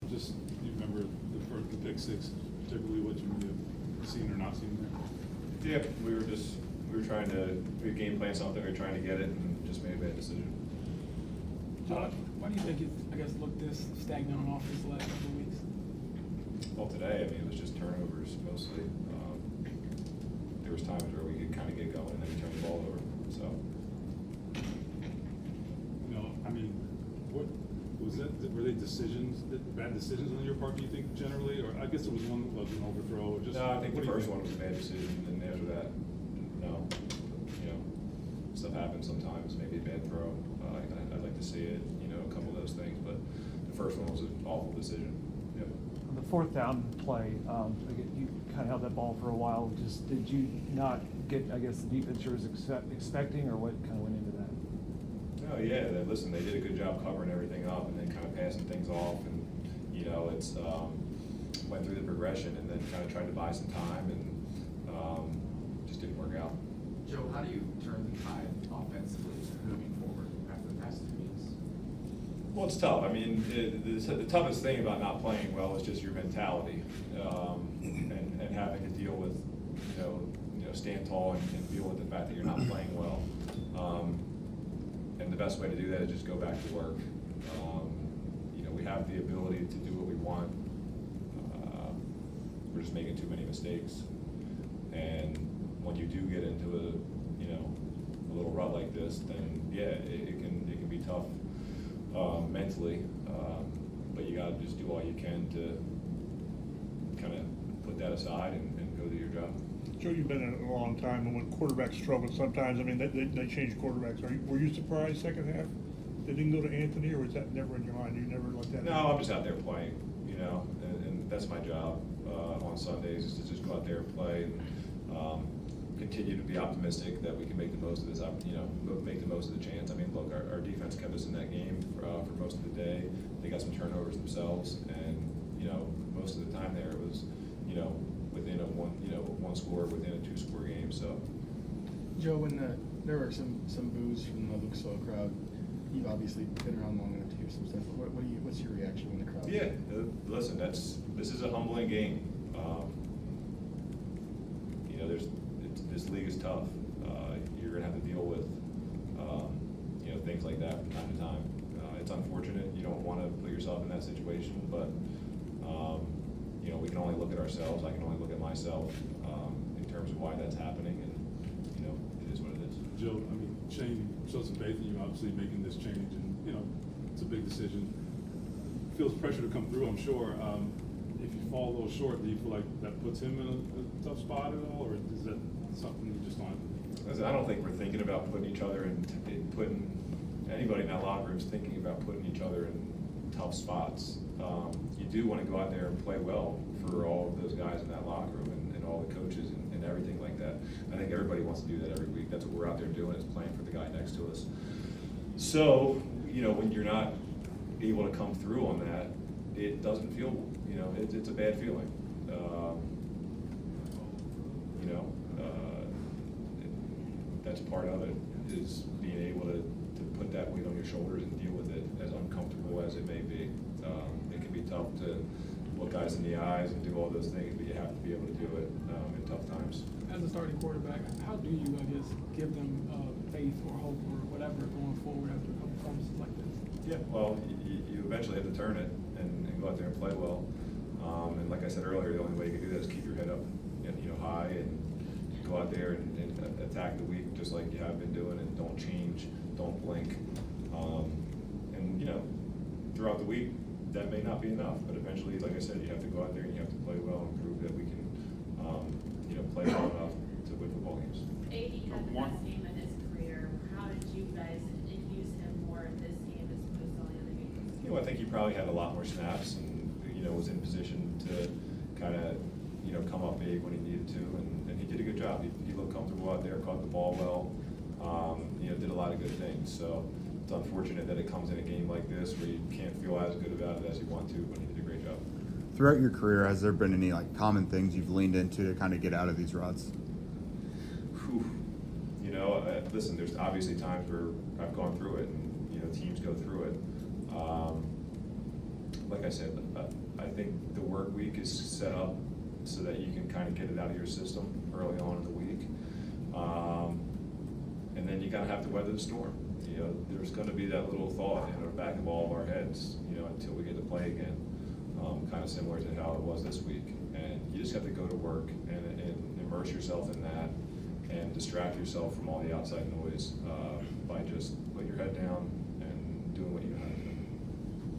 just you remember the pick six, particularly what you may have seen or not seen there? Yeah, we were trying to game plan something, we were trying to get it, and just made a bad decision. Why do you think it, I guess, looked this stagnant on offense the last couple of weeks? Well, today, I mean, it was just turnovers mostly. There was times where we could kind of get going, and then we turned the ball over. So, You know, I mean, what was that? Were they decisions, bad decisions on your part? Do you think generally, or I guess there was one that was an overthrow, or just? no, I think the first one was a bad decision, and after that, no. You know, stuff happens sometimes. Maybe a bad throw. I'd like to see it. You know, a couple of those things, but the first one was an awful decision. Yep. On the fourth down play, you kind of held that ball for a while. Just did you not get, I guess, the defense you was expecting, or what kind of went into that? Oh yeah, listen, they did a good job covering everything up and then kind of passing things off, and you know, it's went through the progression and then kind of tried to buy some time and just didn't work out. Joe, how do you turn the tide offensively moving forward after the past 2 weeks? Well, it's tough. I mean, the toughest thing about not playing well is just your mentality, and having to deal with, you know, stand tall and deal with the fact that you're not playing well. And the best way to do that is just go back to work. You know, we have the ability to do what we want. We're just making too many mistakes. And when you do get into a little rut like this, then yeah, it can be tough mentally. But you got to just do all you can to kind of put that aside and go do your job. Joe, you've been in it a long time, and when quarterbacks struggle sometimes, I mean, they change quarterbacks. Were you surprised second half they didn't go to Anthony, or was that never in your mind? You never let that No, happen? I'm just out there playing, you know, and that's my job on Sundays is to just go out there and play and continue to be optimistic that we can make the most of this, you know, make the most of the chance. I mean, look, our defense kept us in that game for most of the day. They got some turnovers themselves, and you know, most of the time there it was, you know, within one score, within a 2-score game. So, Joe, when there were some boos from the Luke Slow crowd, you've obviously been around long enough to hear some stuff. What's your reaction when the crowd? yeah, listen, this is a humbling game. You know, this league is tough. You're gonna have to deal with you know, things like that from time to time. It's unfortunate. You don't want to put yourself in that situation, but you know, we can only look at ourselves. I can only look at myself in terms of why that's happening, and you know, it is what it is. Joe, I mean, Shane showed some faith in you, obviously making this change, and you know, it's a big decision. Feels pressure to come through, I'm sure. If you fall a little short, do you feel like that puts him in a tough spot at all, or is that something you just don't? Listen, I don't think we're thinking about putting each other in putting anybody in that locker room is thinking about putting each other in tough spots. You do want to go out there and play well for all of those guys in that locker room and all the coaches and everything like that. I think everybody wants to do that every week. That's what we're out there doing, is playing for the guy next to us. So, you know, when you're not able to come through on that, it doesn't feel, you know, it's a bad feeling. You know, that's part of it, is being able to put that weight on your shoulders and deal with it, as uncomfortable as it may be. It can be tough to look guys in the eyes and do all those things, but you have to be able to do it in tough times. As a starting quarterback, how do you, I guess, give them faith or hope or whatever going forward after a couple performances like this? Yeah, well, you eventually have to turn it and go out there and play well. And like I said earlier, the only way you can do that is keep your head up, you know, high, and go out there and attack the week just like you have been doing, and don't change, don't blink. And you know, throughout the week, that may not be enough, but eventually, like I said, you have to go out there and you have to play well and prove that we can, you know, play well enough to win football games. AD had the best game of his career. How did you guys use him more in this game as opposed to all the other games? You know, I think he probably had a lot more snaps and, you know, was in position to kind of, you know, come up big when he needed to, and he did a good job. He looked comfortable out there, caught the ball well, you know, did a lot of good things. So it's unfortunate that it comes in a game like this where you can't feel as good about it as you want to, but he did a great job. Throughout your career, has there been any like common things you've leaned into to kind of get out of these ruts? Whew. You know, listen, there's obviously times where I've gone through it, and you know, teams go through it. Like I said, I think the work week is set up so that you can kind of get it out of your system early on in the week. And then you kind of have to weather the storm. You know, there's going to be that little thought in the back of all of our heads, you know, until we get to play again. Kind of similar to how it was this week. And you just have to go to work and immerse yourself in that and distract yourself from all the outside noise by just putting your head down and doing what you know how to do.